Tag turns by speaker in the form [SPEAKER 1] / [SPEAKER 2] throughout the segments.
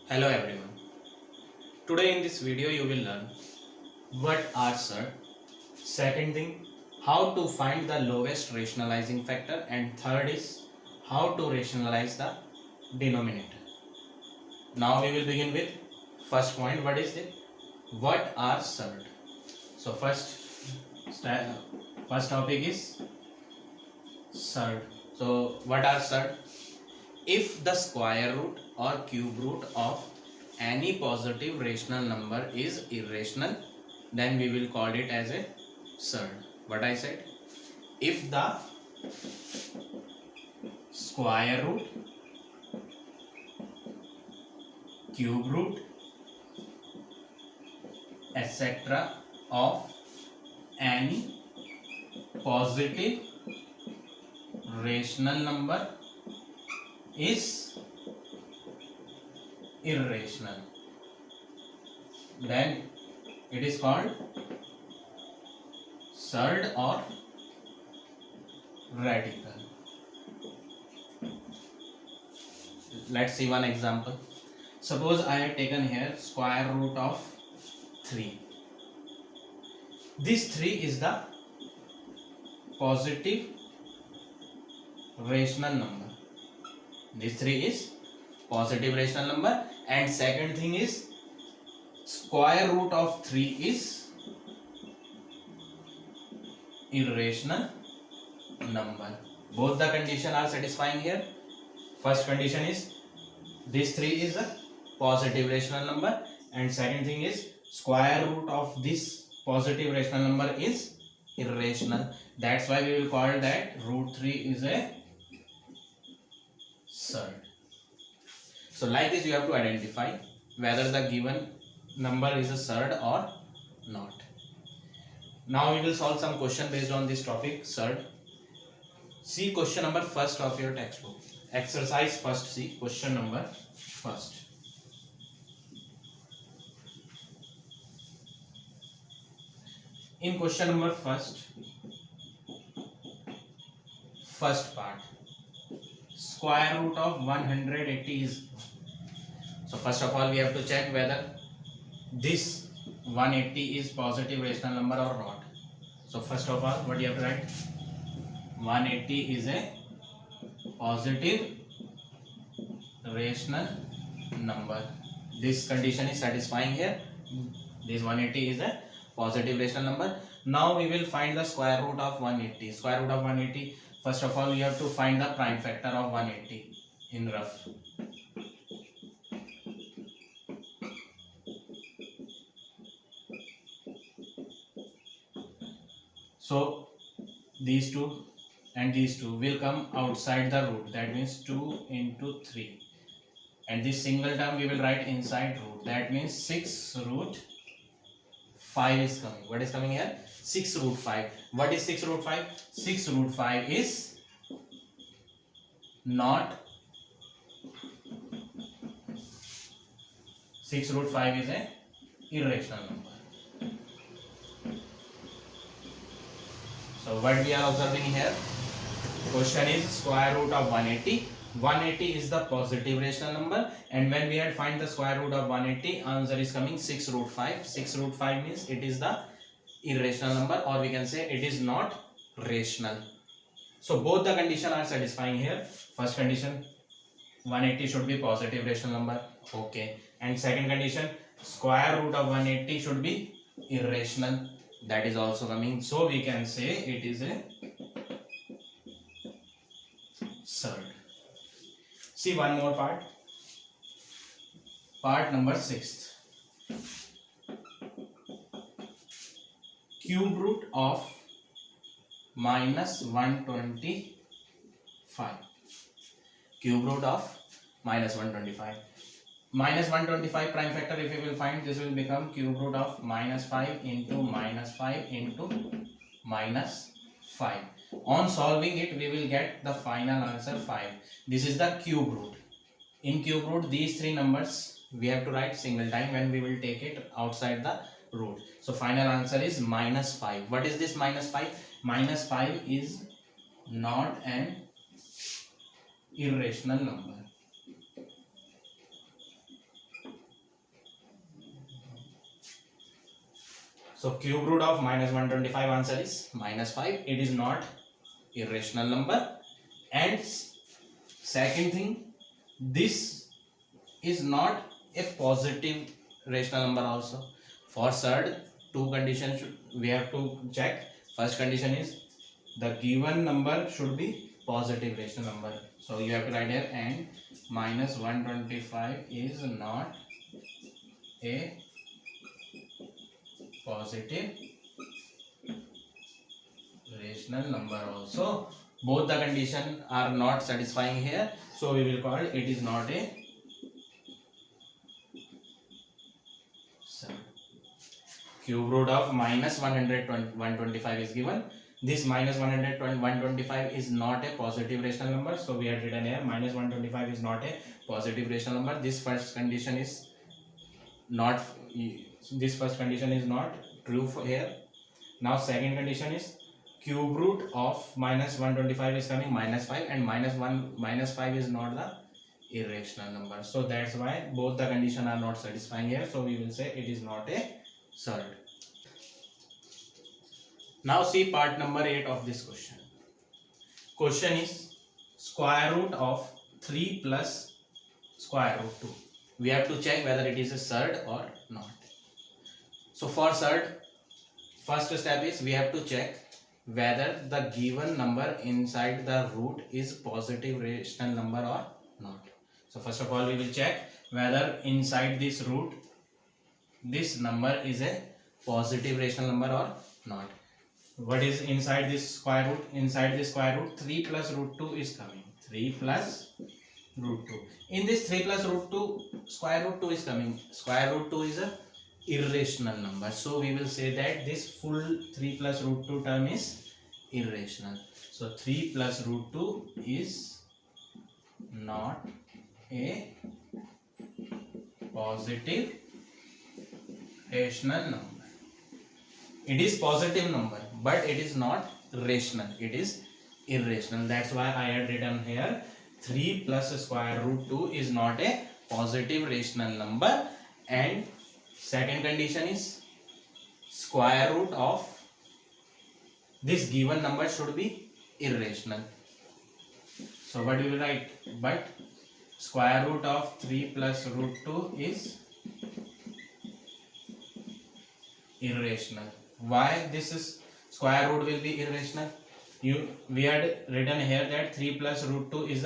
[SPEAKER 1] Hello everyone. Today in this video you will learn what are surd. Second thing, how to find the lowest rationalizing factor, and third is how to rationalize the denominator. Now we will begin with first point. What is it? What are surd? So first topic is surd. So what are surd? If the square root or cube root of any positive rational number is irrational, then we will call it as a surd. What I said? If the square root, cube root, etc. of any positive rational number is irrational, then it is called surd or radical. Let's see one example. Suppose I have taken here square root of 3. This 3 is the positive rational number. This 3 is positive rational number, and second thing is square root of 3 is irrational number. Both the condition are satisfying here. First condition is this 3 is a positive rational number, and second thing is square root of this positive rational number is irrational. That's why we will call that root 3 is a surd. So like this you have to identify whether the given number is a surd or not. Now we will solve some question based on this topic, surd. See question number first of your textbook. Exercise first, see question number first. In question number first part, square root of 180 is. So first of all we have to check whether this 180 is positive rational number or not. So first of all what you have to write, 180 is a positive rational number. This condition is satisfying here. This 180 is a positive rational number. Now we will find the square root of 180. Square root of 180, first of all we have to find the prime factor of 180 in rough. So these two and these two will come outside the root, that means 2 into 3, and this single term we will write inside root, that means 6 root 5 is coming. What is coming here? 6 root 5. What is 6 root 5? 6 root 5 is not 6 root 5 is a irrational number. So what we are observing here, question is square root of 180. 180 is the positive rational number, and when we had find the square root of 180, answer is coming 6 root 5. 6 root 5 means it is the irrational number, or we can say it is not rational. So both the condition are satisfying here. First condition, 180 should be positive rational number, okay, and second condition, square root of 180 should be irrational, that is also coming. So we can say it is a surd. See one more part. Part number 6. Cube root of minus 125. Cube root of minus 125. Minus 125 prime factor, if you will find, this will become cube root of minus 5 into minus 5 into minus 5. On solving it, we will get the final answer 5. This is the cube root. In cube root, these three numbers we have to write single time when we will take it outside the root. So final answer is minus 5. What is this minus 5? Minus 5 is not an irrational number. So cube root of minus 125, answer is minus 5. It is not irrational number. And second thing, this is not a positive rational number also. For third, two conditions we have to check. First condition is the given number should be positive rational number. So you have to write here, and minus 125 is not a positive rational number also. Both the condition are not satisfying here, so we will call it is not a cube root of minus 125 is given. This minus 125 is not a positive rational number, so we had written here minus 125 is not a positive rational number. This first condition is not true for here. Now second condition is cube root of minus 125 is coming minus 5, and minus 5 is not the irrational number. So that's why both the condition are not satisfying here. So we will say it is not a third. Now see part number 8 of this question. Question is square root of 3 plus square root 2. We have to check whether it is a third or not. So for third, first step is we have to check whether the given number inside the root is positive rational number or not. So first of all, we will check whether inside this root this number is a positive rational number or not. What is inside this square root? Inside this square root, 3 plus root 2 is coming. 3 plus root 2. In this 3 plus root 2, square root 2 is coming. Square root 2 is a irrational number. So we will say that this full 3 plus root 2 term is irrational. So 3 plus root 2 is not a positive rational number. It is positive number, but it is not rational. It is irrational. That's why I had written here 3 plus square root 2 is not a positive rational number. And second condition is square root of this given number should be irrational. So what we will write? But square root of 3 plus root 2 is irrational. Why this is square root will be irrational? We had written here that 3 plus root 2 is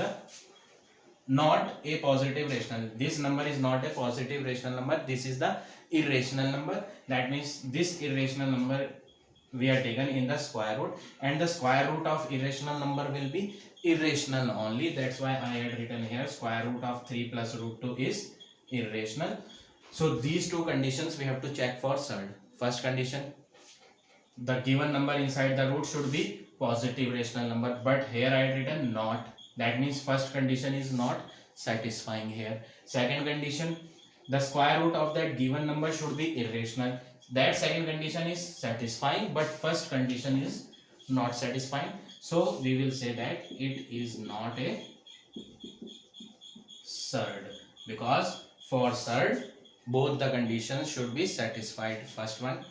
[SPEAKER 1] not a positive rational. This number is not a positive rational number. This is the irrational number. That means this irrational number we are taken in the square root, and the square root of irrational number will be irrational only. That's why I had written here square root of 3 plus root 2 is irrational. So these two conditions we have to check for third. First condition, the given number inside the root should be positive rational number, but here I had written not. That means first condition is not satisfying here. Second condition, the square root of that given number should be irrational. That second condition is satisfying, but first condition is not satisfying. So we will say that it is not a third, because for third both the conditions should be satisfied. First one,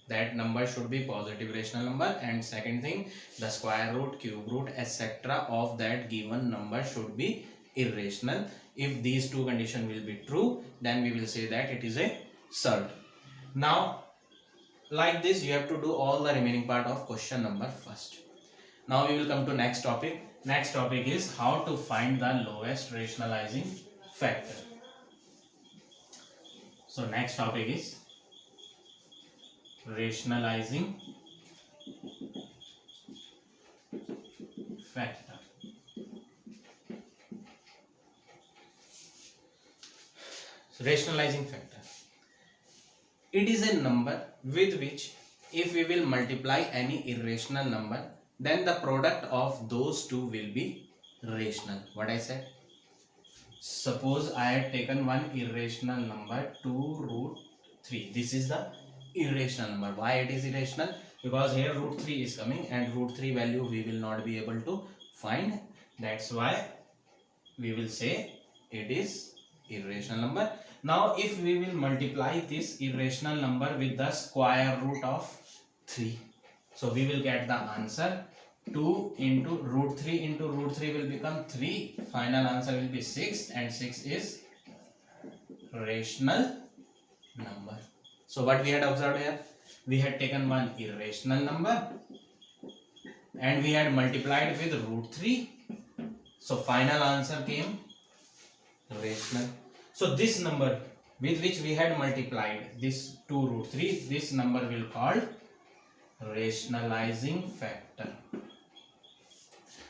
[SPEAKER 1] that number should be positive rational number, and second thing, the square root, cube root, etc. of that given number should be irrational. If these two conditions will be true, then we will say that it is a third. Now like this you have to do all the remaining part of question number first. Now we will come to next topic. Next topic is how to find the lowest rationalizing factor. So next topic is rationalizing factor. So rationalizing factor. It is a number with which if we will multiply any irrational number, then the product of those two will be rational. What I said? Suppose I had taken one irrational number 2 root 3. This is the irrational number. Why it is irrational? Because here root 3 is coming, and root 3 value we will not be able to find. That's why we will say it is irrational number. Now if we will multiply this irrational number with the square root of 3, so we will get the answer 2 into root 3 into root 3 will become 3. Final answer will be 6, and 6 is rational number. So what we had observed here, we had taken one irrational number and we had multiplied with root 3. So final answer came rational. So this number with which we had multiplied this 2 root 3, this number will called rationalizing factor.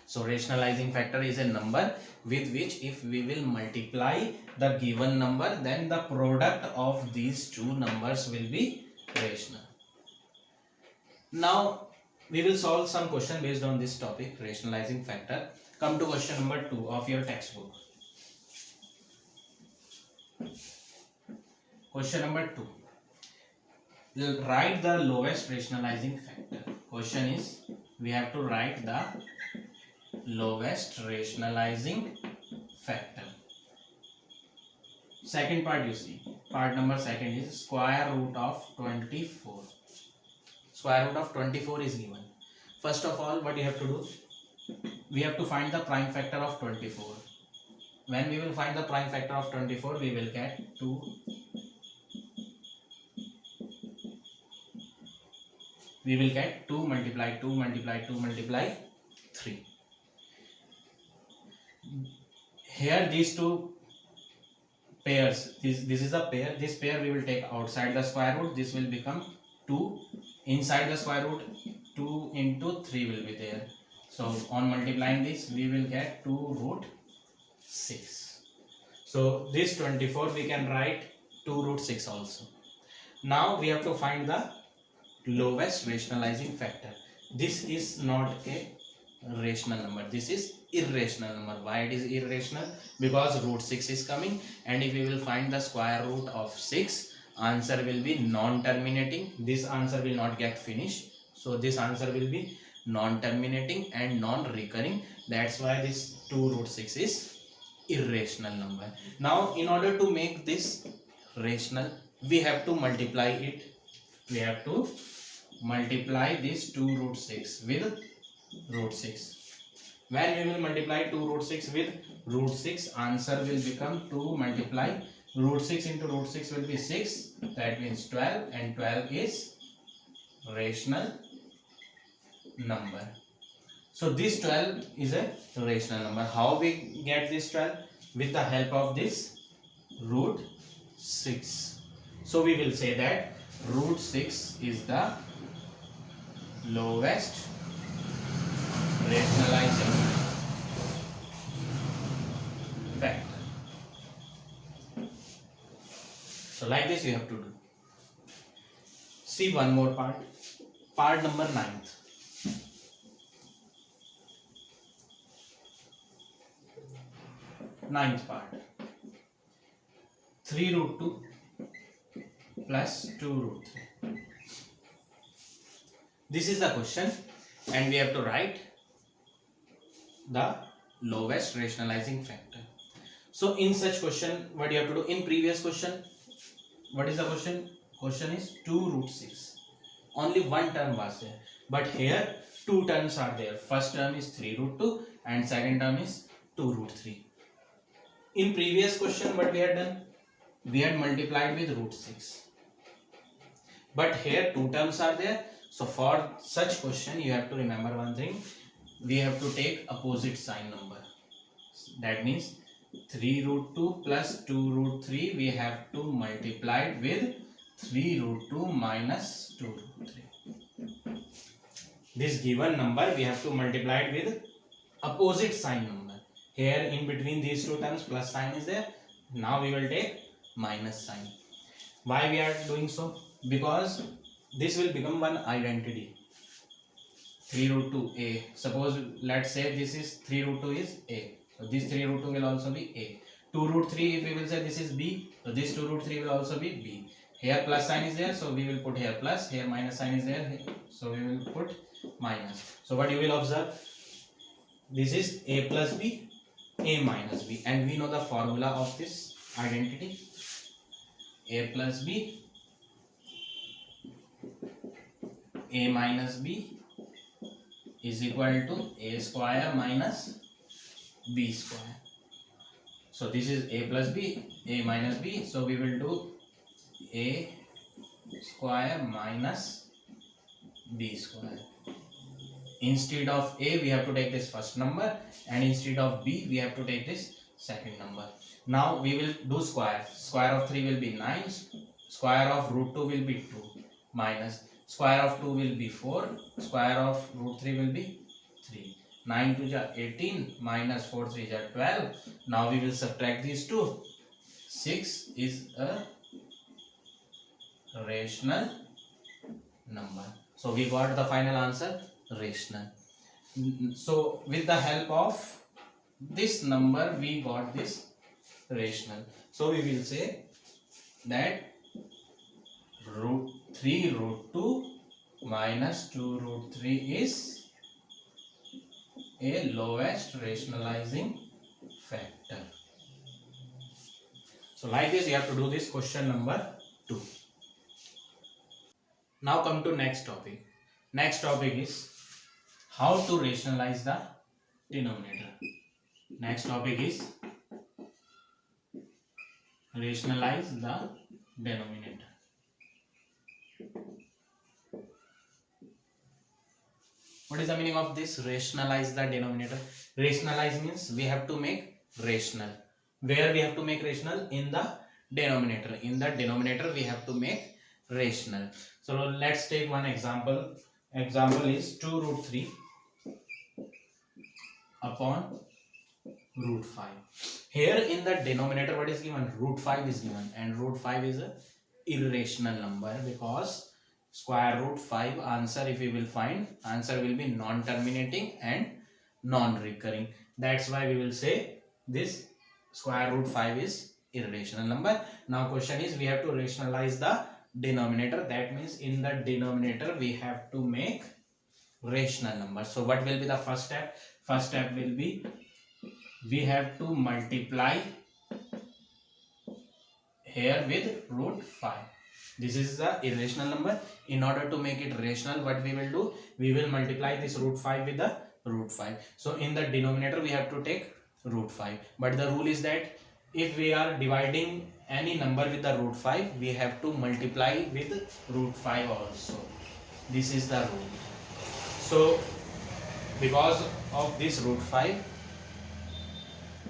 [SPEAKER 1] So rationalizing factor is a number with which if we will multiply the given number, then the product of these two numbers will be rational. Now we will solve some question based on this topic, rationalizing factor. Come to question number 2 of your textbook. Question number 2. Write the lowest rationalizing factor. Question is, we have to write the lowest rationalizing factor. Second part, you see, part number second is square root of 24. Square root of 24 is given. First of all, what you have to do, we have to find the prime factor of 24. When we will find the prime factor of 24, we will get 2. We will get 2 multiply 2 multiply 2 multiply 3. Here these two pairs, this is a pair, this pair we will take outside the square root, this will become 2. Inside the square root, 2 into 3 will be there. So on multiplying this, we will get 2 root 6. So this 24 we can write 2 root 6 also. Now we have to find the lowest rationalizing factor. This is not a rational number, this is irrational number. Why it is irrational? Because root 6 is coming, and if we will find the square root of 6, answer will be non-terminating. This answer will not get finished, so this answer will be non-terminating and non-recurring. That's why this 2 root 6 is irrational number. Now in order to make this rational, we have to multiply it. We have to multiply this 2 root 6 with root 6. When we will multiply 2 root 6 with root 6, answer will become 2 multiply root 6 into root 6 will be 6. That means 12, and 12 is rational number. So this 12 is a rational number. How we get this 12? With the help of this root 6. So we will say that root 6 is the lowest rationalizing factor. So like this you have to do. See one more part. Part number 9th. Ninth part. 3 root 2 plus 2 root 3. This is the question, and we have to write the lowest rationalizing factor. So in such question, what you have to do? In previous question, what is the question? Question is 2 root 6. Only one term was there, but here two terms are there. First term is 3 root 2 and second term is 2 root 3. In previous question, what we had done? We had multiplied with root 6. But here two terms are there. So for such question, you have to remember one thing. We have to take opposite sign number. That means 3 root 2 plus 2 root 3, we have to multiply it with 3 root 2 minus 2 root 3. This given number, we have to multiply it with opposite sign number. Here in between these two terms, plus sign is there. Now we will take minus sign. Why we are doing so? Because this will become one identity. 3 root 2 a. Suppose let's say this is 3 root 2 is a. So this 3 root 2 will also be a. 2 root 3, if we will say this is b, so this 2 root 3 will also be b. Here plus sign is there, so we will put here plus. Here minus sign is there, so we will put minus. So what you will observe? This is a plus b, a minus b, and we know the formula of this identity. A plus b, a minus b is equal to a square minus b square. So this is a plus b, a minus b, so we will do a square minus b square. Instead of a we have to take this first number, and instead of b we have to take this second number. Now we will do square. Square of 3 will be 9, square of root 2 will be 2, minus square of 2 will be 4, square of root 3 will be 3. 9 2 ja 18, minus 4 3 ja 12. Now we will subtract these two. 6 is a rational number. So we got the final answer, rational. So with the help of this number we got this rational. So we will say that root 3 root 2 minus 2 root 3 is a lowest rationalizing factor. So like this you have to do this question number 2. Now come to next topic. Next topic is how to rationalize the denominator. Next topic is rationalize the denominator. What is the meaning of this rationalize the denominator? Rationalize means we have to make rational. Where we have to make rational? In the denominator. In the denominator we have to make rational. So let's take one example. Example is 2 root 3 upon root 5. Here in the denominator what is given? Root 5 is given, and root 5 is a irrational number, because square root 5 answer, if we will find, answer will be non-terminating and non-recurring. That's why we will say this square root 5 is irrational number. Now question is we have to rationalize the denominator. That means in the denominator we have to make rational number. So what will be the first step? First step will be we have to multiply here with root 5. This is the irrational number. In order to make it rational, what we will do? We will multiply this root 5 with the root 5. So in the denominator we have to take root 5. But the rule is that if we are dividing any number with the root 5, we have to multiply with root 5 also. This is the rule. So because of this root 5,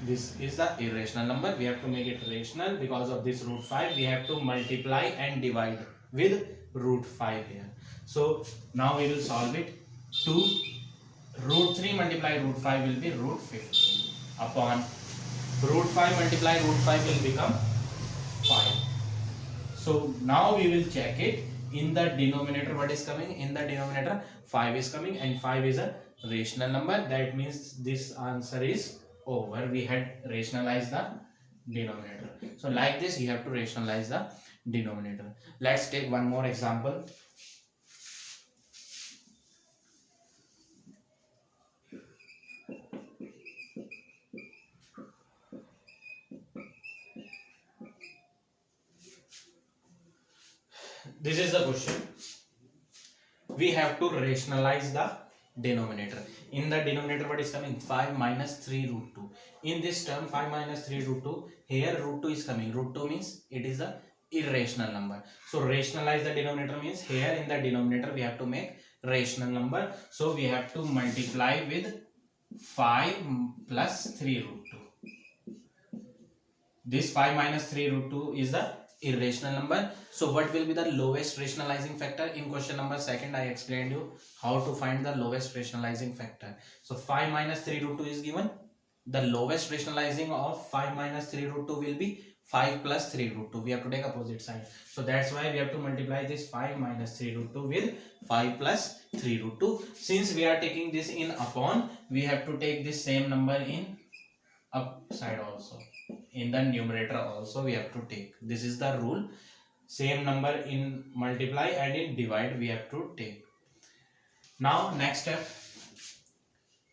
[SPEAKER 1] this is the irrational number. We have to make it rational. Because of this root 5, we have to multiply and divide with root 5 here. So now we will solve it. 2 root 3 multiply root 5 will be root 15 upon root 5 multiply root 5 will become 5. So now we will check it. In the denominator what is coming? In the denominator 5 is coming, and 5 is a rational number. That means this answer is over. We had rationalized the denominator. So like this you have to rationalize the denominator. Let's take one more example. This is the question. We have to rationalize the denominator. In the denominator what is coming? 5 minus 3 root 2. In this term 5 minus 3 root 2, here root 2 is coming. Root 2 means it is a irrational number. So rationalize the denominator means here in the denominator we have to make rational number. So we have to multiply with 5 plus 3 root 2. This 5 minus 3 root 2 is the irrational number. So what will be the lowest rationalizing factor? In question number 2 I explained you how to find the lowest rationalizing factor. So 5 minus 3 root 2 is given. The lowest rationalizing of 5 minus 3 root 2 will be 5 plus 3 root 2. We have to take opposite side. So that's why we have to multiply this 5 minus 3 root 2 with 5 plus 3 root 2. Since we are taking this in upon, we have to take this same number in upside also. In the numerator also we have to take. This is the rule. Same number in multiply and in divide we have to take. Now next step.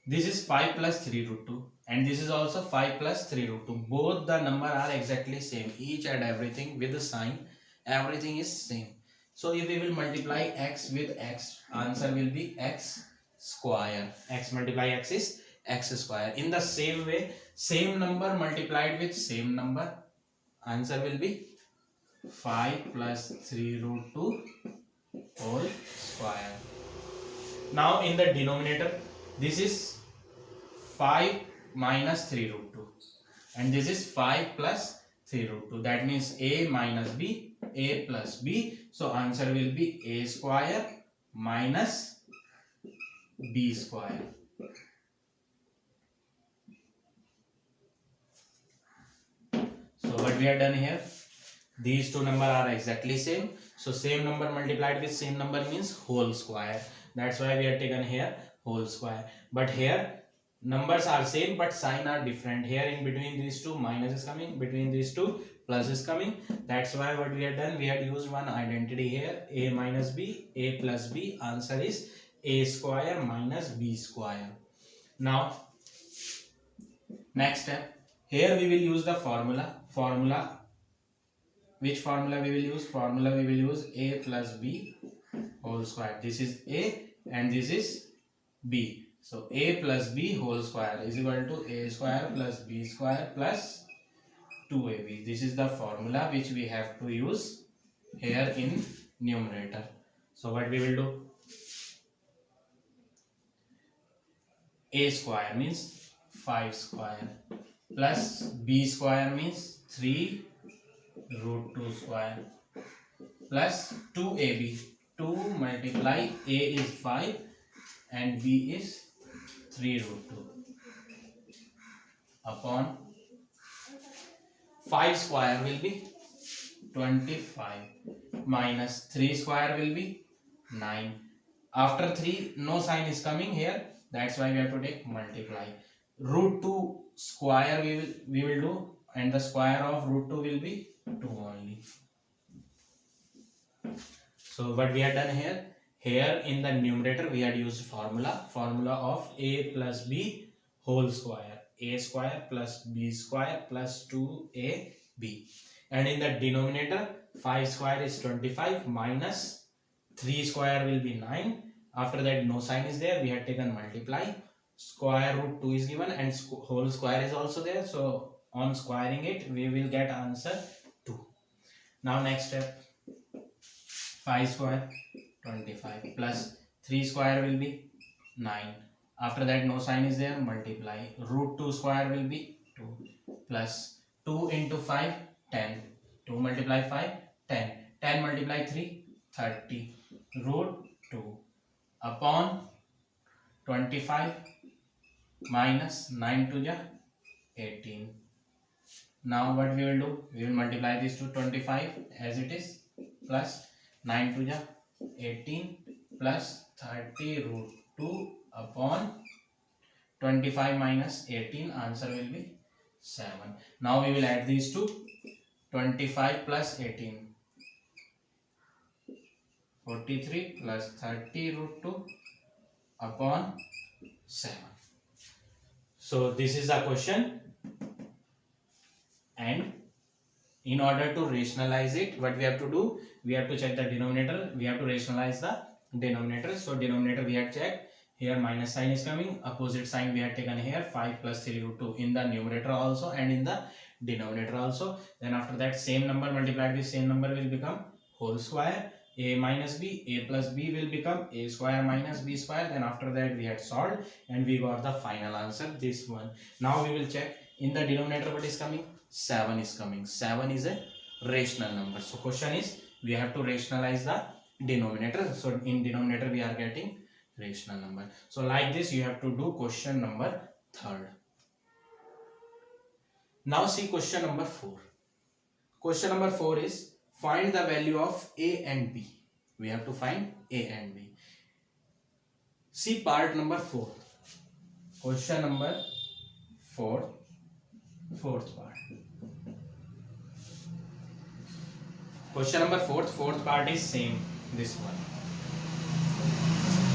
[SPEAKER 1] This is 5 plus 3 root 2. and this is also 5 plus 3 root 2. Both the number are exactly same, each and everything with the sign, everything is same. So if we will multiply x with x, answer will be x square. X multiply x is x square. In the same way, same number multiplied with same number, answer will be 5 plus 3 root 2 whole square. Now in the denominator, this is 5 minus 3 root 2 and this is 5 plus 3 root 2. That means a minus b, a plus b. So answer will be a square minus b square. So what we have done here, these two numbers are exactly same. So same number multiplied with same number means whole square. That's why we have taken here whole square. But here numbers are same but sign are different. Here in between these two minus is coming, between these two plus is coming. That's why what we have done, we had used one identity here, a minus b, a plus b. Answer is a square minus b square. Now next step, here we will use the formula. Which formula we will use? Formula we will use a plus b whole square. This is a and this is b. So a plus b whole square is equal to a square plus b square plus 2ab. This is the formula which we have to use here in numerator. So what we will do? A square means 5 square plus b square means 3 root 2 square plus 2ab. 2 multiply a is 5 and b is 3 root 2 upon 5 square will be 25 minus 3 square will be 9. After 3 no sign is coming here, that's why we have to take multiply. Root 2 square we will do, and the square of root 2 will be 2 only. So what we have done here in the numerator we had used formula of a plus b whole square, a square plus b square plus 2ab, and in the denominator 5 square is 25 minus 3 square will be 9. After that no sign is there, we had taken multiply. Square root 2 is given and whole square is also there, so on squaring it we will get answer 2. Now next step, 5 square 25 plus 3 square will be 9. After that no sign is there, multiply. Root 2 square will be 2 plus 2 into 5 10. 2 multiply 5 10. 10 multiply 3 30 root 2 upon 25 minus 9 to the 18. Now what we will do, we will multiply this to 25 as it is plus 9 to the 18 plus 30 root 2 upon 25 minus 18. Answer will be 7. Now we will add these two, 25 plus 18 43 plus 30 root 2 upon 7. So this is the question, and in order to rationalize it, what we have to do, we have to check the denominator, we have to rationalize the denominator. So denominator we have checked, here minus sign is coming, opposite sign we have taken here, 5 plus 3 root 2 in the numerator also and in the denominator also. Then after that same number multiplied with same number will become whole square. A minus b, a plus b will become a square minus b square. Then after that we had solved and we got the final answer, this one. Now we will check in the denominator what is coming. 7 is coming. 7 is a rational number. So question is, we have to rationalize the denominator. So in denominator we are getting rational number. So like this you have to do question number 3rd. Now see question number 4. Question number 4 is, find the value of a and b. We have to find a and b. See part number 4. Question number 4, fourth part. Question number fourth part is same, this one.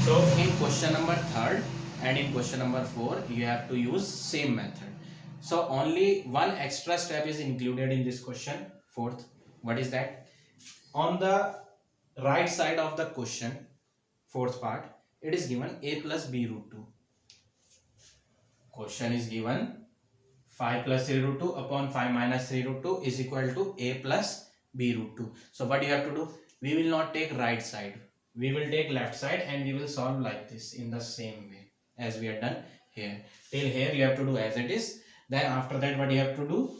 [SPEAKER 1] So in question number 3rd, and in question number 4 you have to use same method. So only one extra step is included in this question, fourth. What is that? On the right side of the question, fourth part, it is given a plus b root 2. Question is given 5 plus 3 root 2 upon 5 minus 3 root 2 is equal to a plus b root 2. So what you have to do? We will not take right side. We will take left side and we will solve like this in the same way as we have done here. Till here you have to do as it is. Then after that what you have to do?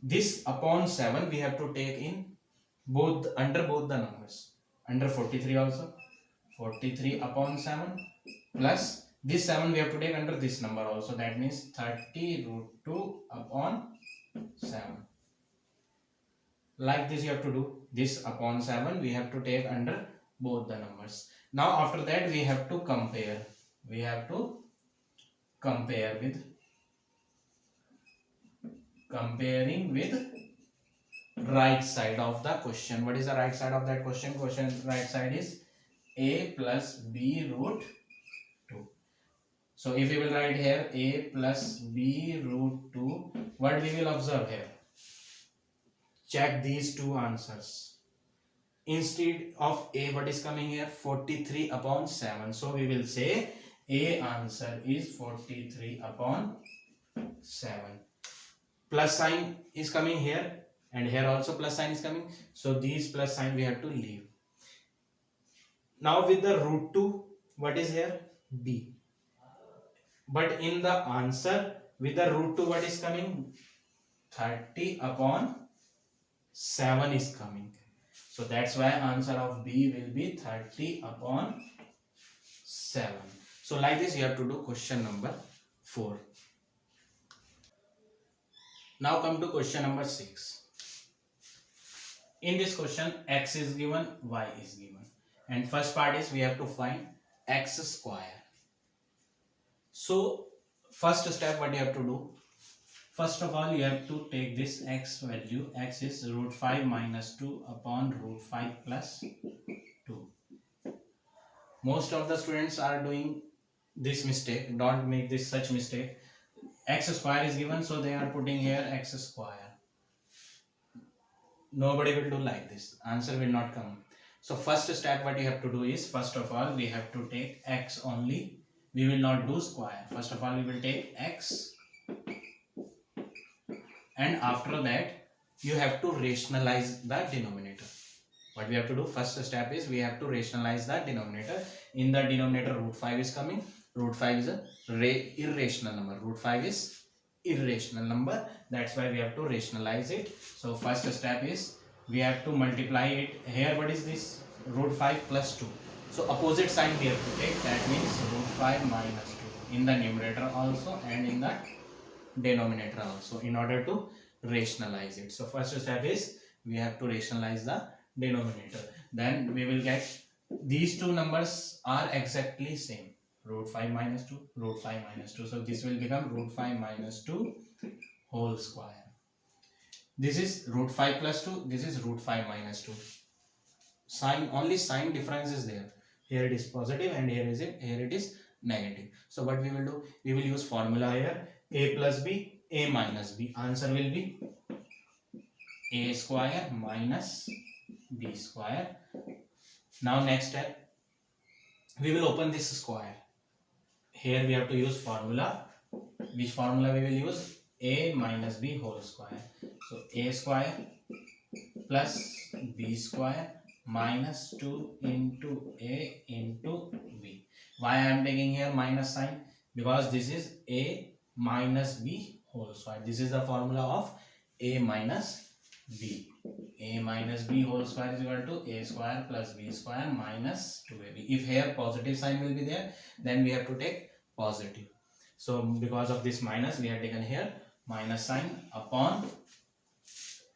[SPEAKER 1] This upon 7 we have to take in both under both the numbers. Under 43 also. 43 upon 7 plus this 7 we have to take under this number also, that means 30 root 2 upon 7. Like this you have to do. This upon 7 we have to take under both the numbers. Now after that we have to compare. We have to compare with, comparing with right side of the question. What is the right side of that question? Question right side is a plus b root 2. So if we will write here a plus b root 2, what we will observe here? Check these two answers. Instead of a, what is coming here? 43 upon 7. So we will say a answer is 43 upon 7. Plus sign is coming here and here also plus sign is coming. So these plus sign we have to leave. Now with the root 2, what is here? B. But in the answer with the root 2 what is coming? 30 upon 7 is coming. So that's why answer of B will be 30 upon 7. So like this you have to do question number 4. Now come to question number 6. In this question x is given, y is given, and first part is we have to find x square. So first step what you have to do? First of all you have to take this x value. X is root 5 minus 2 upon root 5 plus 2. Most of the students are doing this mistake. Don't make this such mistake. X square is given, so they are putting here x square. Nobody will do like this. Answer will not come. So first step what you have to do is, first of all we have to take x only. We will not do square. First of all we will take x, and after that you have to rationalize the denominator. What we have to do? First step is we have to rationalize the denominator. In the denominator root 5 is coming. Root 5 is a irrational number. Root 5 is irrational number. That's why we have to rationalize it. So first step is we have to multiply it. Here what is this? Root 5 plus 2. So opposite sign we have to take. That means root 5 minus 2 in the numerator also and in the denominator also, in order to rationalize it. So first step is we have to rationalize the denominator. Then we will get these two numbers are exactly same. Root 5 minus 2, root 5 minus 2. So this will become root 5 minus 2 whole square. This is root 5 plus 2. This is root 5 minus 2. Sign, only sign difference is there. Here it is positive and here it is negative. So what we will do? We will use formula here. A plus b, a minus b. Answer will be a square minus b square. Now next step, we will open this square. Here we have to use formula. Which formula we will use? A minus b whole square. So a square plus b square minus 2 into a into b. Why I am taking here minus sign? Because this is a minus b whole square. This is the formula of a minus b. A minus b whole square is equal to a square plus b square minus 2ab. If here positive sign will be there, then we have to take positive. So because of this minus, we have taken here minus sign upon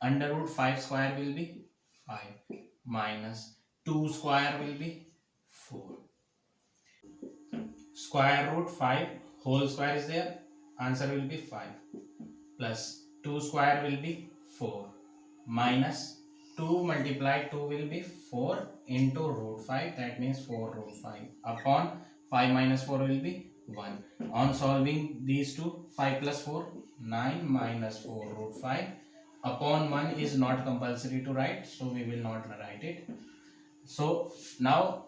[SPEAKER 1] under root 5 square will be 5 minus 2 square will be 4. Square root 5 whole square is there. Answer will be 5 plus 2 square will be 4 minus 2 multiply 2 will be 4 into root 5, that means 4 root 5 upon 5 minus 4 will be 1. On solving these two, 5 plus 4, 9 minus 4 root 5 upon 1 is not compulsory to write, so we will not write it. So now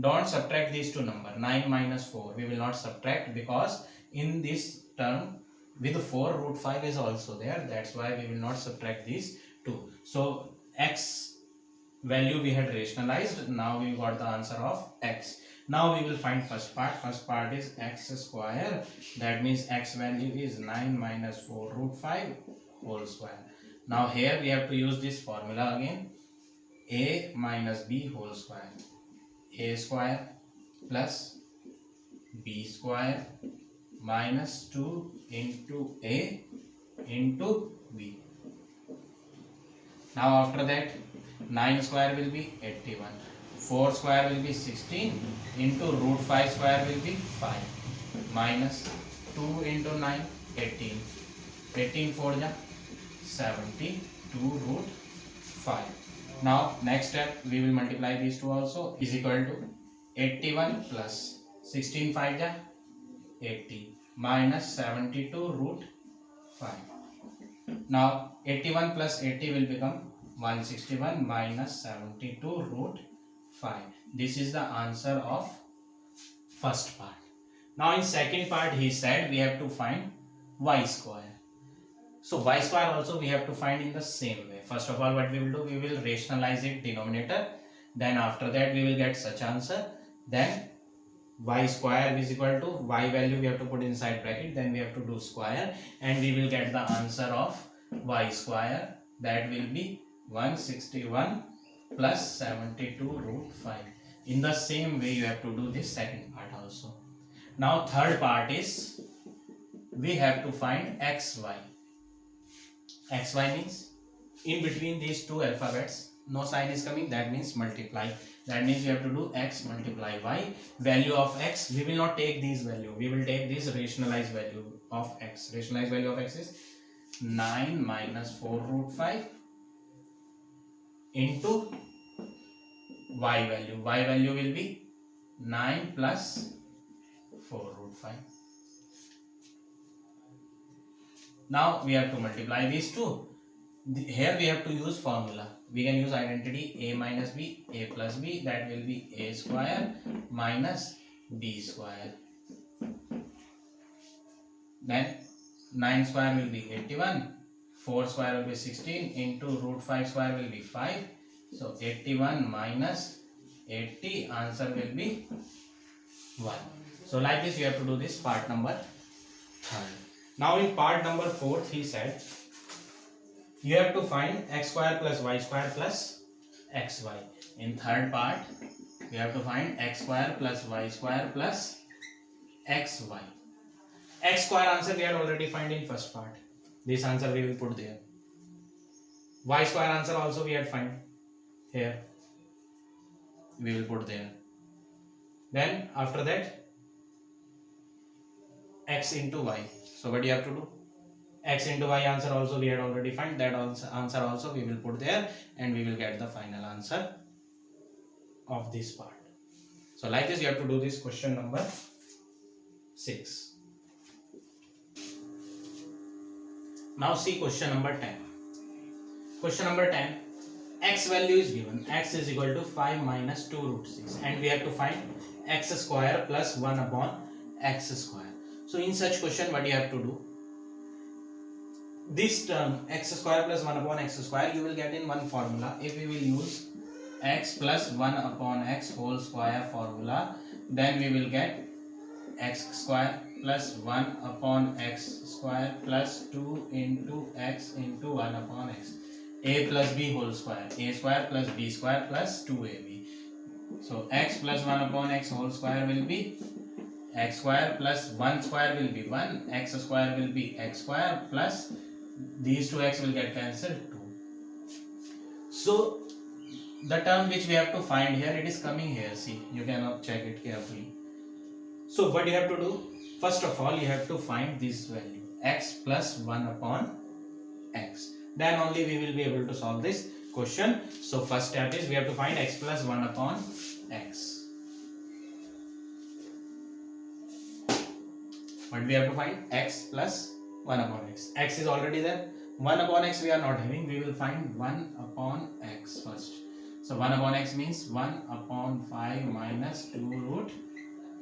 [SPEAKER 1] don't subtract these two number, 9 minus 4 we will not subtract, because in this term with 4 root 5 is also there, that's why we will not subtract these two. So x value we had rationalized, now we got the answer of x. Now we will find first part is x square, that means x value is 9 minus 4 root 5 whole square. Now here we have to use this formula again, a minus b whole square, a square plus b square minus 2 into a into b. Now after that 9 square will be 81, 4 square will be 16 into root 5 square will be 5 minus 2 into 9 18, 18 4 ja 72 root 5. Now next step we will multiply these two also, is equal to 81 plus 16 5 ja 80 minus 72 root 5. Now 81 plus 80 will become 161 minus 72 root 5. This is the answer of first part. Now in second part he said we have to find y square. So y square also we have to find in the same way. First of all what we will do, we will rationalize it denominator, then after that we will get such answer, then y square is equal to y value we have to put inside bracket, then we have to do square and we will get the answer of y square, that will be 161 plus 72 root 5. In the same way you have to do this second part also. Now third part is we have to find xy. Xy means in between these two alphabets no sign is coming, that means multiply. That means you have to do x multiply y. Value of x, we will not take these value, we will take this rationalized value of x. Rationalized value of x is 9 minus 4 root 5 into y value. Y value will be 9 plus 4 root 5. Now we have to multiply these two. Here we have to use formula. We can use identity a minus b, a plus b, that will be a square minus b square. Then 9 square will be 81, 4 square will be 16 into root 5 square will be 5. So 81 minus 80, answer will be 1. So like this you have to do this part number 3rd. Now in part number 4th he said you have to find x square plus y square plus xy. In third part we have to find x square plus y square plus xy. X square answer we had already find in first part. This answer we will put there. Y square answer also we had find here. We will put there. Then after that x into y. So what do you have to do? X into y answer also we had already find, that answer also we will put there and we will get the final answer of this part. So like this you have to do this question number 6. Now see question number 10. Question number 10, x value is given, x is equal to 5 minus 2 root 6 and we have to find x square plus 1 upon x square. So in such question what you have to do? This term x square plus 1 upon x square you will get in one formula. If we will use x plus 1 upon x whole square formula, then we will get x square plus 1 upon x square plus 2 into x into 1 upon x. A plus b whole square, a square plus b square plus 2ab. So x plus 1 upon x whole square will be x square plus 1 square will be 1, x square will be x square plus these two x will get cancelled 2. So the term which we have to find here, it is coming here, see, you can check it carefully. So what you have to do? First of all you have to find this value, x plus 1 upon x. Then only we will be able to solve this question. So first step is we have to find x plus 1 upon x. What we have to find? X plus 1 upon x. X is already there. 1 upon x we are not having. We will find 1 upon x first. So 1 upon x means 1 upon 5 minus 2 root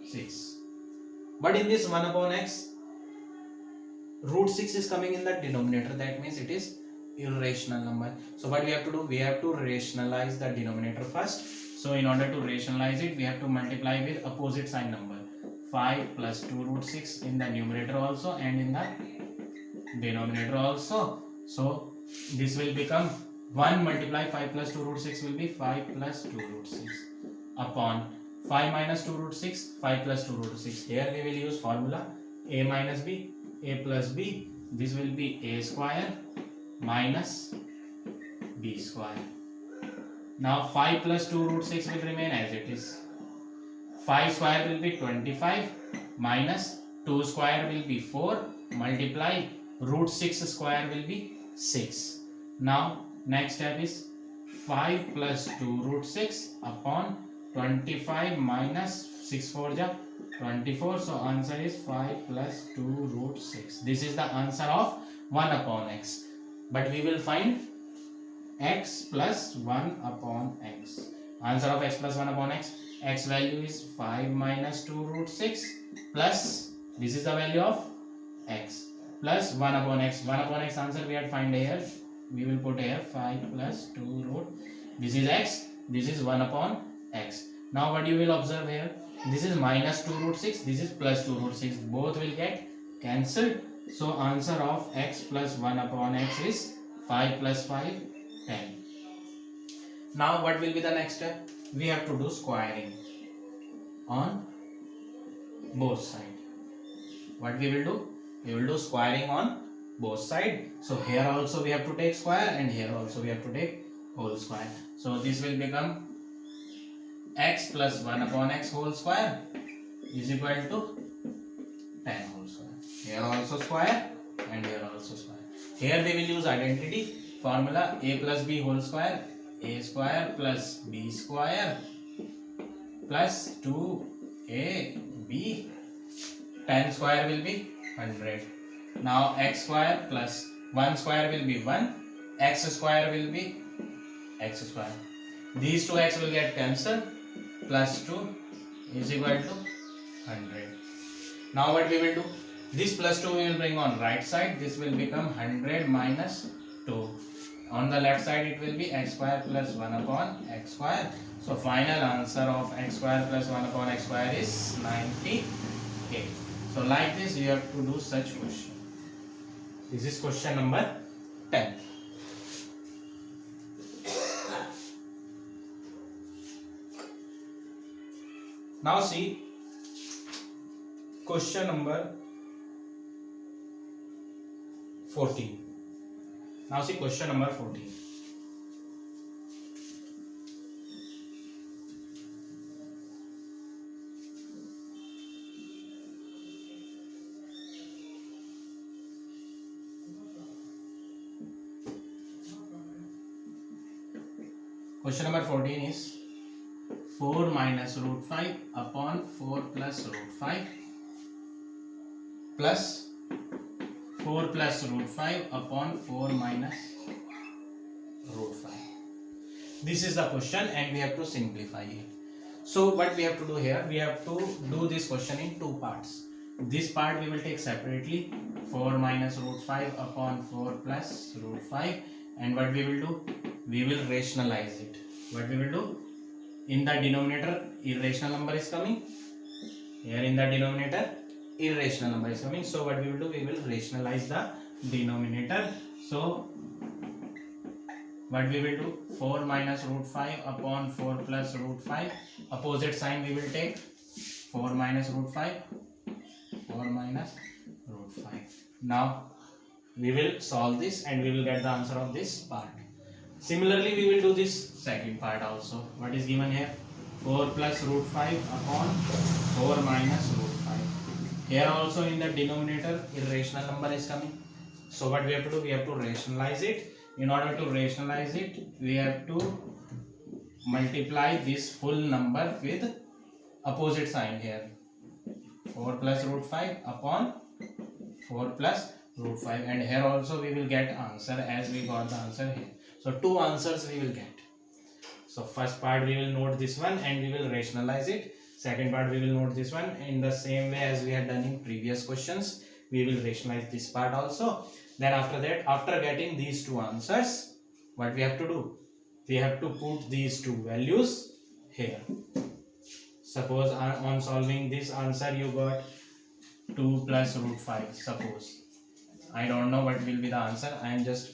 [SPEAKER 1] 6. But in this 1 upon x, root 6 is coming in the denominator. That means it is irrational number. So what we have to do? We have to rationalize the denominator first. So in order to rationalize it, we have to multiply with opposite sign number. 5 plus 2 root 6 in the numerator also and in the denominator also. So this will become 1 multiply 5 plus 2 root 6 will be 5 plus 2 root 6 upon 5 minus 2 root 6, 5 plus 2 root 6. Here we will use formula a minus b, a plus b. This will be a square minus b square. Now 5 plus 2 root 6 will remain as it is. 5 square will be 25 minus 2 square will be 4 multiply root 6 square will be 6. Now next step is 5 plus 2 root 6 upon 25 minus 6 4 ja 24. So answer is 5 plus 2 root 6. This is the answer of 1 upon x. But we will find x plus 1 upon x. Answer of x plus 1 upon x. X value is 5 minus 2 root 6 plus this is the value of x plus 1 upon x. 1 upon x answer we had find here. We will put here 5 plus 2 root. This is x. This is 1 upon x. Now what you will observe here? This is minus 2 root 6. This is plus 2 root 6. Both will get cancelled. So answer of x plus 1 upon x is 5 plus 5, 10. Now what will be the next step? We have to do squaring on both sides. What we will do? We will do squaring on both sides. So here also we have to take square and here also we have to take whole square. So this will become x plus 1 upon x whole square is equal to 10 whole square. Here also square and here also square. Here we will use identity formula a plus b whole square, a square plus b square plus 2ab. 10 square will be 100. Now x square plus 1 square will be 1, x square will be x square. These two x will get cancelled. Plus 2 is equal to 100. Now what we will do? This plus 2 we will bring on right side. This will become 100 minus 2. On the left side it will be x square plus 1 upon x square. So final answer of x square plus 1 upon x square is 98. So like this you have to do such question. This is question number 10. Now see question number 14. Now see question number 14. Question number 14 is 4 minus root 5 upon 4 plus root 5 plus 4 plus root 5 upon 4 minus root 5. This is the question and we have to simplify it. So what we have to do here? We have to do this question in two parts. This part we will take separately, 4 minus root 5 upon 4 plus root 5, and what we will do? We will rationalize it. What we will do? In the denominator, irrational number is coming. Here in the denominator, irrational number is coming. So what we will do? We will rationalize the denominator. So what we will do? 4 minus root 5 upon 4 plus root 5. Opposite sign we will take. 4 minus root 5. 4 minus root 5. Now we will solve this and we will get the answer of this part. Similarly, we will do this second part also. What is given here? 4 plus root 5 upon 4 minus root 5. Here also in the denominator, irrational number is coming. So what we have to do? We have to rationalize it. In order to rationalize it, we have to multiply this full number with opposite sign here. 4 plus root 5 upon 4 plus root 5, and here also we will get answer as we got the answer here. So two answers we will get. So first part we will note this one and we will rationalize it. Second part we will note this one in the same way as we had done in previous questions. We will rationalize this part also. Then after that, after getting these two answers, what we have to do? We have to put these two values here. Suppose on solving this answer you got 2 plus root 5. Suppose I don't know what will be the answer. I am just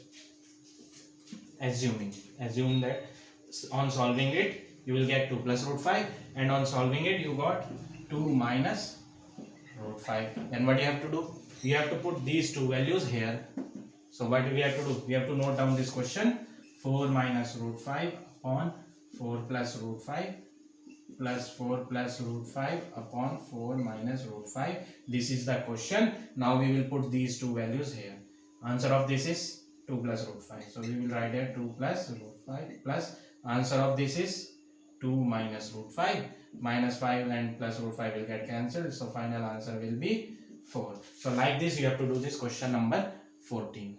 [SPEAKER 1] assuming. Assume that on solving it you will get 2 plus root 5, and on solving it you got 2 minus root 5. Then what you have to do? You have to put these two values here. So what we have to do? We have to note down this question. 4 minus root 5 upon 4 plus root 5 plus 4 plus root 5 upon 4 minus root 5. This is the question. Now we will put these two values here. Answer of this is 2 plus root 5. So we will write here 2 plus root 5 plus answer of this is 2 minus root 5. Minus 5 and plus root 5 will get cancelled. So final answer will be 4. So like this you have to do this question number 14.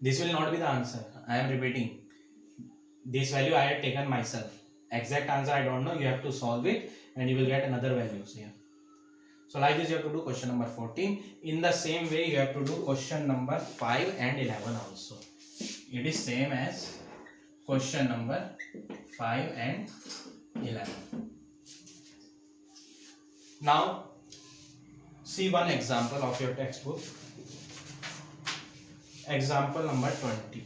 [SPEAKER 1] This will not be the answer. I am repeating. This value I had taken myself. Exact answer I don't know. You have to solve it and you will get another values here. So like this you have to do question number 14. In the same way you have to do question number 5 and 11 also. It is same as question number 5 and 11. Now see one example of your textbook. Example number 20.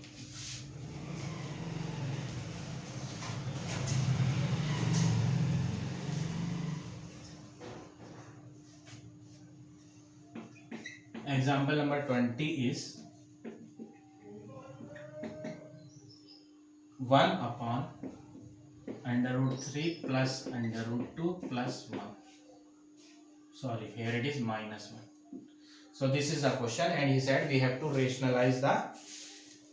[SPEAKER 1] Example number 20 is 1 upon under root 3 plus under root 2 plus 1. Sorry, here it is minus 1. So this is the question, and he said we have to rationalize the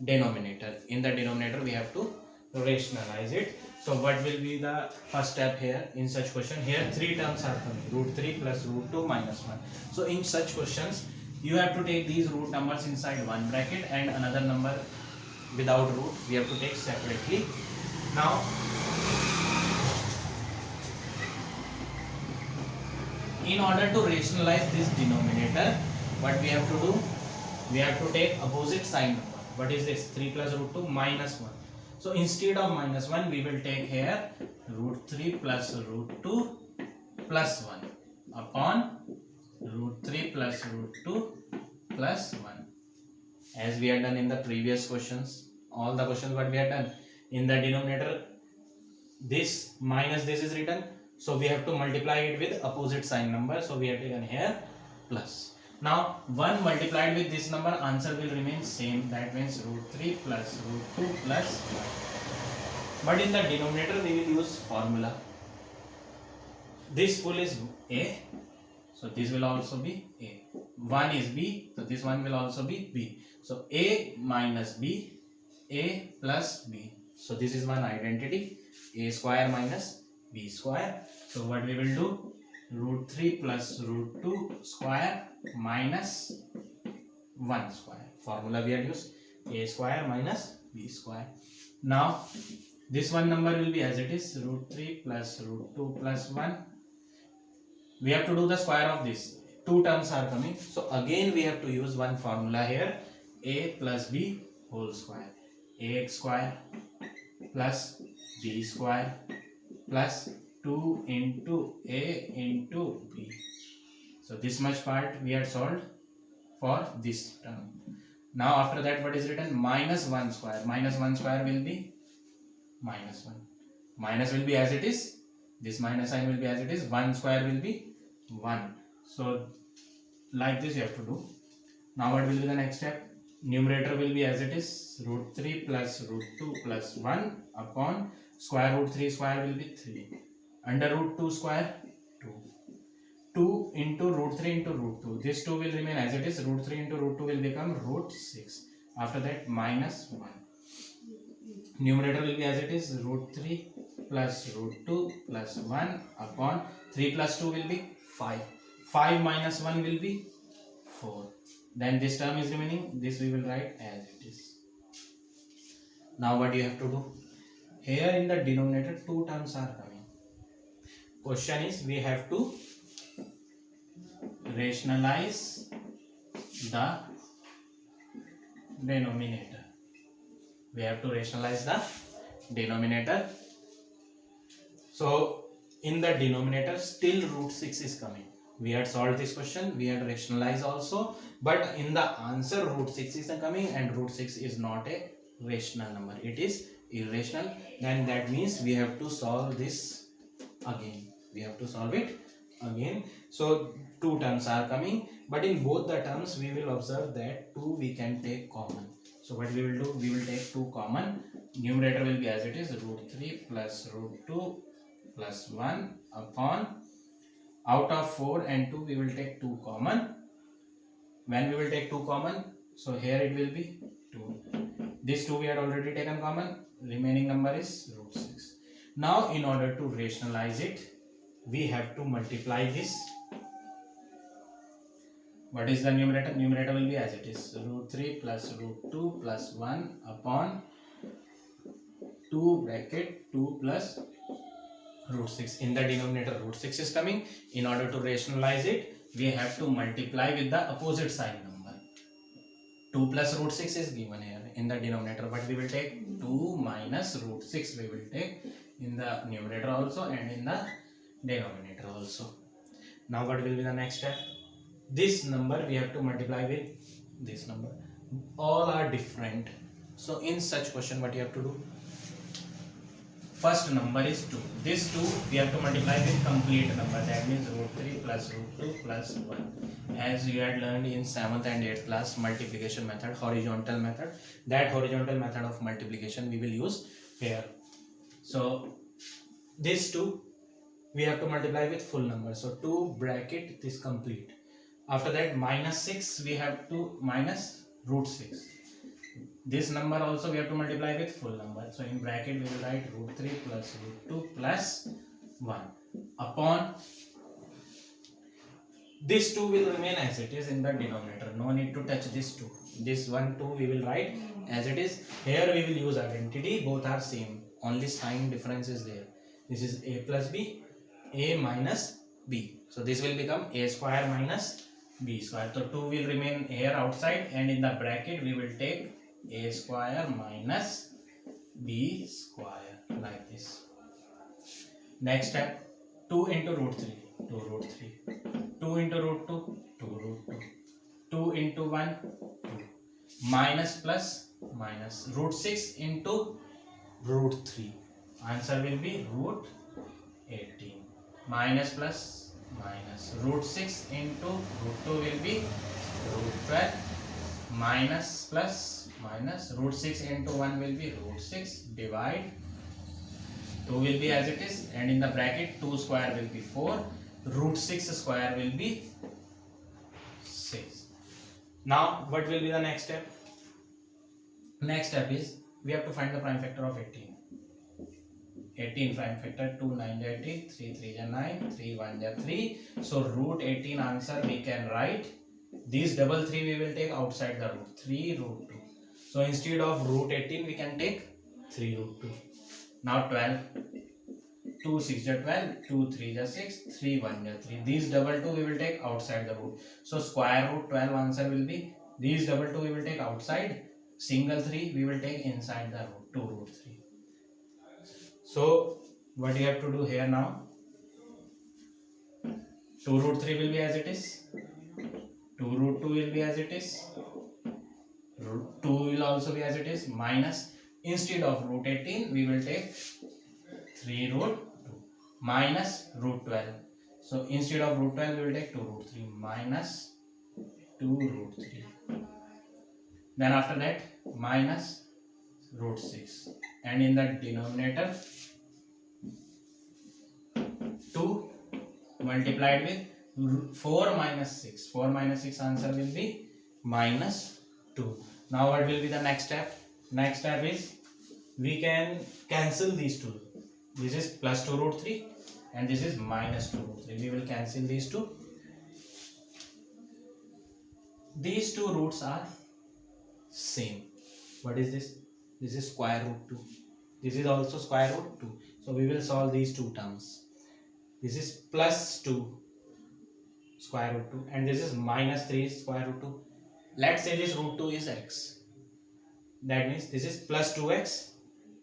[SPEAKER 1] denominator. In the denominator we have to rationalize it. So what will be the first step here in such question? Here three terms are coming, root 3 plus root 2 minus 1. So in such questions you have to take these root numbers inside one bracket and another number without root we have to take separately. Now in order to rationalize this denominator, what we have to do? We have to take opposite sign number. What is this? 3 plus root 2 minus 1. So instead of minus 1 we will take here root 3 plus root 2 plus 1 upon root 3 plus root 2 plus 1. As we had done in the previous questions, all the questions what we had done, in the denominator this minus this is written, so we have to multiply it with opposite sign number, so we have taken here plus. Now 1 multiplied with this number, answer will remain same, that means root 3 plus root 2 plus 1. But in the denominator we will use formula. This full is A, so this will also be A. 1 is B, so this one will also be B. So A minus B, A plus B. So this is one identity, A square minus B square. So what we will do? Root 3 plus root 2 square minus 1 square. Formula we have used, A square minus B square. Now this one number will be as it is, root 3 plus root 2 plus 1. We have to do the square of this. Two terms are coming. So again we have to use one formula here, A plus B whole square. Ax square plus B square plus 2 into A into B. So this much part we had solved for this term. Now after that what is written? Minus 1 square. Minus 1 square will be minus 1. Minus will be as it is. This minus sign will be as it is. 1 square will be 1. So like this you have to do. Now what will be the next step? Numerator will be as it is, root 3 plus root 2 plus 1 upon square root 3 square will be 3. Under root 2 square 2. 2 into root 3 into root 2. This 2 will remain as it is. Root 3 into root 2 will become root 6. After that minus 1. Numerator will be as it is, root 3 plus root 2 plus 1 upon 3 plus 2 will be 5. 5 minus 1 will be 4. Then this term is remaining. This we will write as it is. Now what you have to do? Here in the denominator, two terms are coming. Question is, we have to rationalize the denominator. We have to rationalize the denominator. So in the denominator, still root 6 is coming. We had solved this question, we had rationalized also, but in the answer root 6 is coming, and root 6 is not a rational number, it is irrational. Then that means we have to solve this again. We have to solve it again. So two terms are coming, but in both the terms we will observe that 2 we can take common. So what we will do, we will take 2 common. Numerator will be as it is, root 3 plus root 2 plus 1 upon, out of 4 and 2 we will take 2 common. When we will take 2 common, so here it will be 2. This 2 we had already taken common, remaining number is root 6. Now in order to rationalize it, we have to multiply this. What is the numerator? Numerator will be as it is, root 3 plus root 2 plus 1 upon 2 bracket 2 plus root 6. In the denominator root 6 is coming. In order to rationalize it, we have to multiply with the opposite sign number. 2 plus root 6 is given here in the denominator, but we will take 2 minus root 6 we will take in the numerator also and in the denominator also. Now what will be the next step? This number we have to multiply with this number. All are different. So in such question, what you have to do? First number is 2. This 2 we have to multiply with complete number. That means root 3 plus root 2 plus 1. As you had learned in 7th and 8th class, multiplication method, horizontal method. That horizontal method of multiplication we will use here. So this 2 we have to multiply with full number. So 2 bracket this complete. After that minus 6 we have to minus root 6. This number also we have to multiply with full number. So in bracket we will write root 3 plus root 2 plus 1 upon, this 2 will remain as it is in the denominator. No need to touch this 2. This 1 2 we will write as it is. Here we will use identity. Both are same. Only sign difference is there. This is a plus b, a minus b. So this will become a square minus b square. So 2 will remain here outside, and in the bracket we will take a square minus b square like this. Next step, 2 into root 3, 2 root 3. 2 into root 2, 2 root 2. 2 into 1, 2. Minus plus minus. Root 6 into root 3. Answer will be root 18. Minus plus minus. Root 6 into root 2 will be root 12. Minus plus minus. Root 6 into 1 will be root 6. Divide. 2 will be as it is, and in the bracket 2 square will be 4. Root 6 square will be 6. Now what will be the next step? Next step is we have to find the prime factor of 18. 18 prime factor, 2 9 18, 3 3 is 9, 3 1 is 3. So root 18 answer we can write. These double 3 we will take outside the root. 3 root 2. So instead of root 18 we can take 3 root 2. Now 12. 2 6 is 12, 2 3 is 6, 3 1 is 3. These double 2 we will take outside the root. So square root 12 answer will be, these double 2 we will take outside, single 3 we will take inside the root, 2 root 3. So what you have to do here now? 2 root 3 will be as it is, 2 root 2 will be as it is, root 2 will also be as it is, minus, instead of root 18 we will take 3 root 2 minus root 12. So instead of root 12 we will take 2 root 3 minus 2 root 3. Then after that minus root 6, and in the denominator 2 multiplied with 4 minus 6. 4 minus 6 answer will be minus 2. Now what will be the next step? Next step is we can cancel these two. This is plus 2 root 3 and this is minus 2 root 3. We will cancel these two. these two roots are same. What is this? This is square root 2. This is also square root 2. So we will solve these two terms. This is plus 2 square root 2 and this is minus 3 square root 2. Let's say this root 2 is x. That means this is plus 2x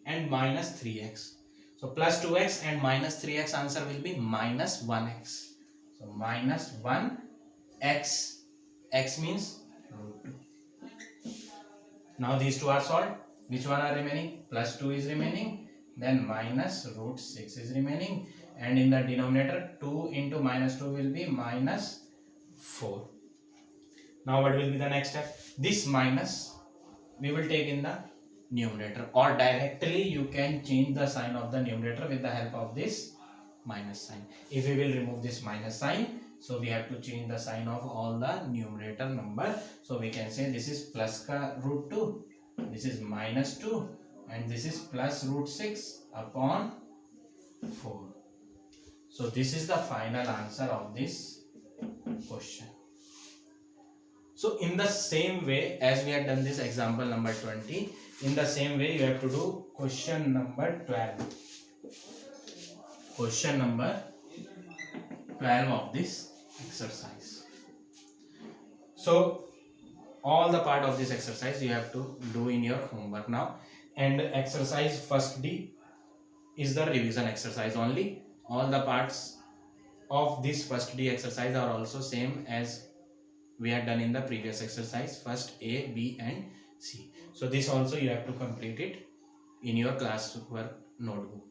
[SPEAKER 1] and minus 3x. So plus 2x and minus 3x answer will be minus 1x. So minus 1x. X means root 2. Now these two are solved. Which one are remaining? Plus 2 is remaining. Then minus root 6 is remaining. And in the denominator 2 into minus 2 will be minus 4. Now what will be the next step? This minus we will take in the numerator, or directly you can change the sign of the numerator with the help of this minus sign. If we will remove this minus sign, so we have to change the sign of all the numerator number. So we can say this is plus ka root 2, this is minus 2 and this is plus root 6 upon 4. So this is the final answer of this question. So in the same way as we had done this example number 20, in the same way you have to do question number 12. Question number 12 of this exercise. So all the part of this exercise you have to do in your homework now. And exercise first D is the revision exercise only. All the parts of this first D exercise are also same as we had done in the previous exercise, first A, B and C. So this also you have to complete it in your classwork notebook.